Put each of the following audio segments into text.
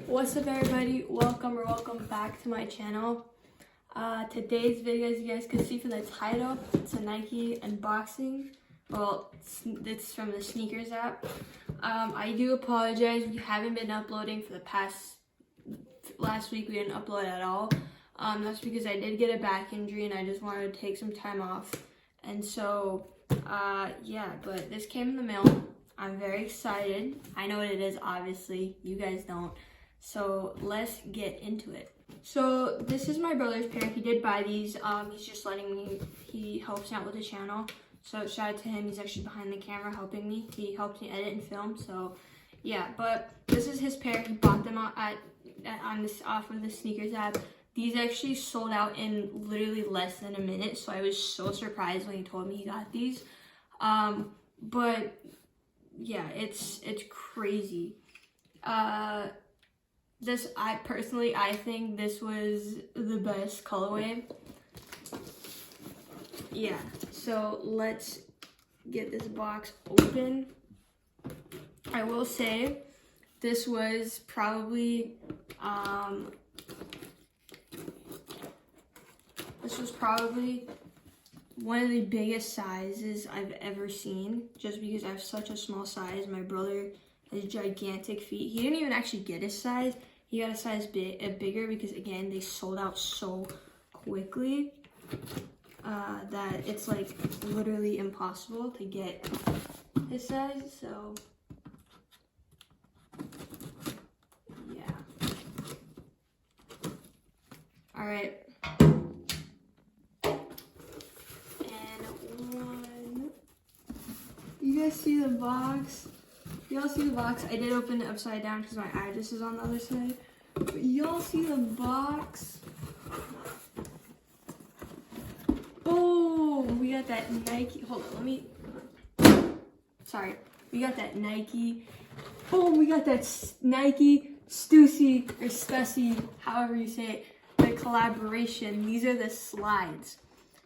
What's up everybody, welcome back to my channel. Today's video, as you guys can see from the title, it's a Nike unboxing. Well, it's from the SNKRS app. I do apologize, we haven't been uploading for the last week we didn't upload at all. That's because I did get a back injury and I just wanted to take some time off. And so, yeah, but this came in the mail. I'm very excited. I know what it is, obviously. You guys don't. So let's get into it. So this is my brother's pair. He did buy these. He's just letting me, he helps out with the channel. So shout out to him. He's actually behind the camera helping me. He helps me edit and film. So yeah, but this is his pair. He bought them out off of the SNKRS app. These actually sold out in literally less than a minute. So I was so surprised when he told me he got these. But yeah, it's crazy. I think this was the best colorway. Yeah, so let's get this box open. I will say this was probably one of the biggest sizes I've ever seen, just because I have such a small size. My brother has gigantic feet. He didn't even actually get his size. He got a size bigger because, again, they sold out so quickly that it's like literally impossible to get his size. So yeah. All right. You guys see the box? Y'all see the box? I did open it upside down because my address is on the other side. But y'all see the box? Oh, we got that Nike. Hold on, sorry. We got that Nike. Oh, we got that Nike Stussy or Stussy, however you say it. The collaboration. These are the slides.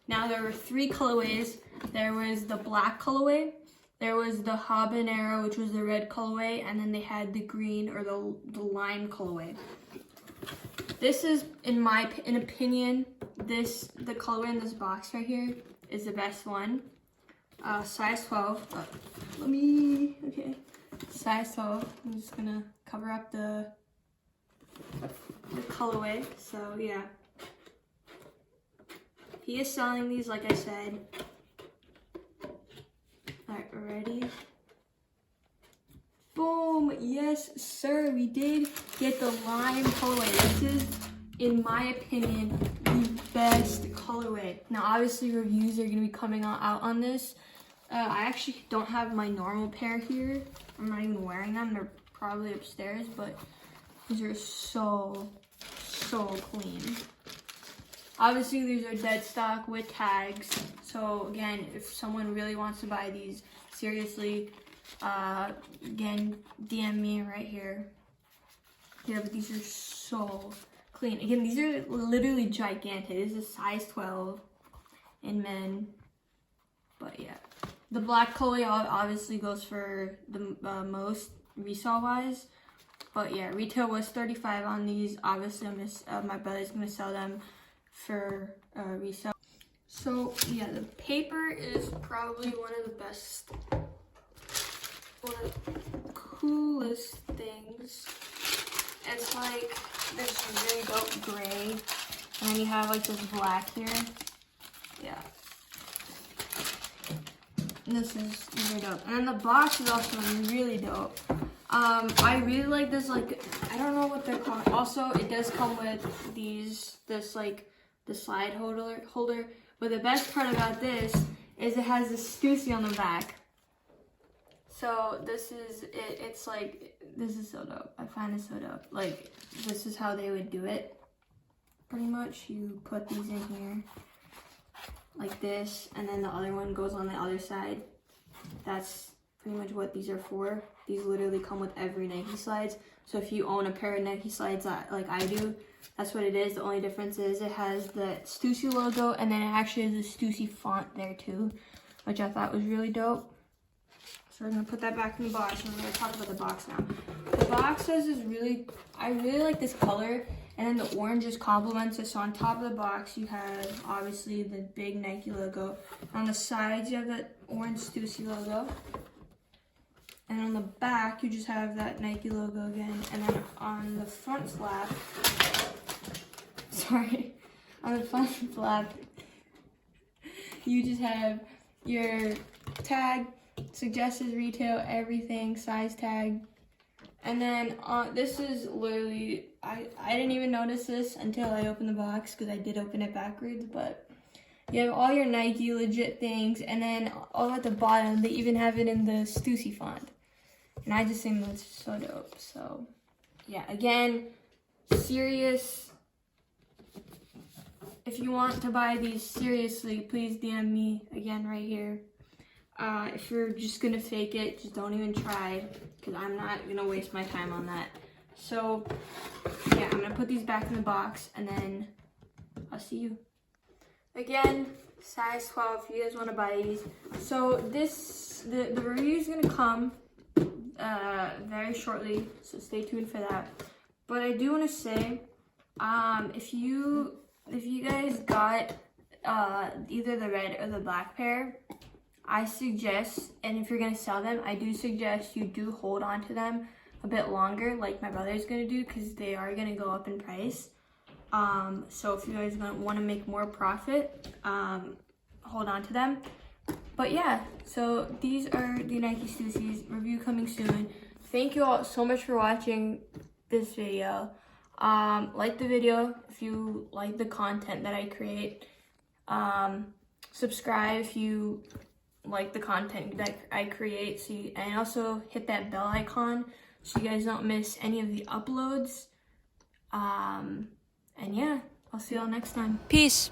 Now there were 3 colorways. There was the black colorway. There was the habanero, which was the red colorway, and then they had the green or the lime colorway. This is, in my opinion, the colorway in this box right here is the best one. Size 12. Okay. Size 12. I'm just gonna cover up the colorway. So yeah. He is selling these, like I said. Alright, ready? Boom! Yes, sir, we did get the lime colorway. This is, in my opinion, the best colorway. Now, obviously, reviews are going to be coming out on this. I actually don't have my normal pair here. I'm not even wearing them. They're probably upstairs, but these are so clean. Obviously, these are dead stock with tags. So again, if someone really wants to buy these, seriously, again, DM me right here. Yeah, but these are so clean. Again, these are literally gigantic. This is size 12 in men. But yeah, the black color obviously goes for the most resale-wise. But yeah, retail was $35 on these. Obviously, my brother's gonna sell them for resale. So yeah, the paper is probably one of the coolest things. It's like this really dope gray, and then you have like this black here. Yeah, and these are dope. And then the box is also really dope. I really like this. Like, I don't know what they're called. Also, it does come with the slide holder. But the best part about this is it has this Stussy on the back. So this is it. It's like, this is so dope. I find it so dope. Like, this is how they would do it. Pretty much, you put these in here like this, and then the other one goes on the other side. That's pretty much what these are for. These literally come with every Nike slides. So if you own a pair of Nike slides like I do, that's what it is. The only difference is it has the Stussy logo, and then it actually has the Stussy font there too, which I thought was really dope. So we're gonna put that back in the box, and we're gonna talk about the box now. The box has this I really like this color, and then the orange just complements it. So on top of the box, you have obviously the big Nike logo. On the sides, you have that orange Stussy logo. And on the back, you just have that Nike logo again. And then on the front flap, on the front flap, you just have your tag, suggested retail, everything, size tag. And then this is literally, I didn't even notice this until I opened the box, because I did open it backwards, but you have all your Nike legit things, and then all at the bottom, they even have it in the Stussy font. And I just think that's so dope. So yeah, again, serious. If you want to buy these seriously, please DM me again right here. If you're just gonna fake it, just don't even try, because I'm not gonna waste my time on that. So yeah, I'm gonna put these back in the box, and then I'll see you. Again, size 12 if you guys want to buy these. So the review is gonna come very shortly, so stay tuned for that. But I do want to say, if you guys got either the red or the black pair, I suggest, and if you're gonna sell them, I do suggest you do hold on to them a bit longer, like my brother's gonna do, because they are gonna go up in price. So if you guys want to make more profit, hold on to them. But yeah, so these are the Nike Stussys, review coming soon. Thank you all so much for watching this video. Like the video if you like the content that I create. Subscribe if you like the content that I create, and also hit that bell icon so you guys don't miss any of the uploads. And yeah, I'll see y'all next time. Peace.